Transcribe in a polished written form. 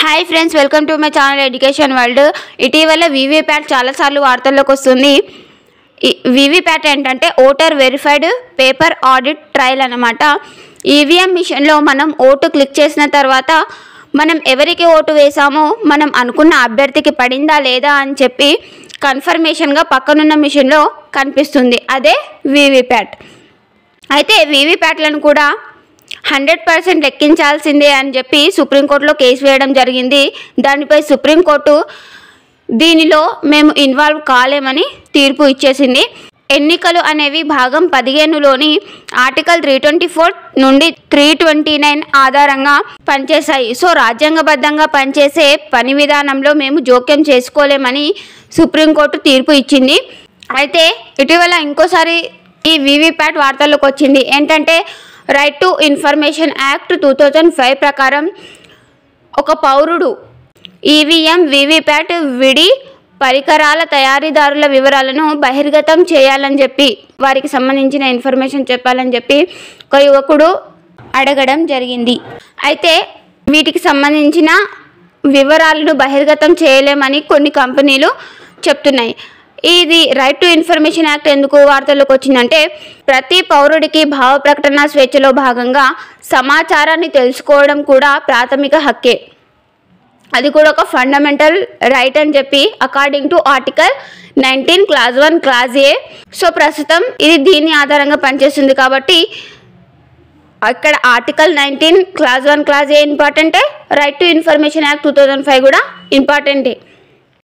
Hi friends, welcome to my channel education world. ఇటీవల VVPAT చాలాసార్లు వార్తల్లోకి వస్తుంది. వీవీప్యాట్ ఏంటంటే voter verified paper audit trial అన్నమాట. ఈవీఎం మిషన్లో మనం ఓటు క్లిక్ చేసిన తర్వాత మనం ఎవరికి ఓటు వేసామో మనం అనుకున్న అభ్యర్థికి పడిందా లేదా అని చెప్పి కన్ఫర్మేషన్గా పక్కనున్న మిషన్లో కనిపిస్తుంది. అదే వీవీప్యాట్. అయితే వీవీప్యాట్లను కూడా 100% లెక్కించాల్సిందే అని చెప్పి సుప్రీంకోర్టులో కేసు వేయడం జరిగింది. దానిపై సుప్రీంకోర్టు దీనిలో మేము ఇన్వాల్వ్ కాలేమని తీర్పు ఇచ్చేసింది. ఎన్నికలు అనేవి భాగం 15లోని ఆర్టికల్ 324 నుండి 329 ఆధారంగా పనిచేశాయి. సో రాజ్యాంగబద్ధంగా పనిచేసే పని విధానంలో మేము జోక్యం చేసుకోలేమని సుప్రీంకోర్టు తీర్పు ఇచ్చింది. అయితే ఇటీవల ఇంకోసారి ఈ వీవీప్యాట్ వార్తల్లోకి వచ్చింది. ఏంటంటే రైట్ టు ఇన్ఫర్మేషన్ యాక్ట్ 2005 ప్రకారం ఒక పౌరుడు ఈవీఎం వీవీప్యాట్ విడి పరికరాల తయారీదారుల వివరాలను బహిర్గతం చేయాలని చెప్పి వారికి సంబంధించిన ఇన్ఫర్మేషన్ చెప్పాలని చెప్పి ఒక యువకుడు అడగడం జరిగింది. అయితే వీటికి సంబంధించిన వివరాలను బహిర్గతం చేయలేమని కొన్ని కంపెనీలు చెప్తున్నాయి. ఇది రైట్ టు ఇన్ఫర్మేషన్ యాక్ట్ ఎందుకు వార్తల్లోకి వచ్చిందంటే ప్రతి పౌరుడికి భావ ప్రకటన స్వేచ్ఛలో భాగంగా సమాచారాన్ని తెలుసుకోవడం కూడా ప్రాథమిక హక్కే. అది కూడా ఒక ఫండమెంటల్ రైట్ అని చెప్పి according to article 19 clause 1 clause A. So ప్రస్తుతం ఇది దీని ఆధారంగా పనిచేస్తుంది కాబట్టి ఇక్కడ ఆర్టికల్ 19 క్లాజ్ 1 క్లాజ్ ఏ ఇంపార్టెంటే, రైట్ టు ఇన్ఫర్మేషన్ యాక్ట్ 2005 కూడా ఇంపార్టెంటే.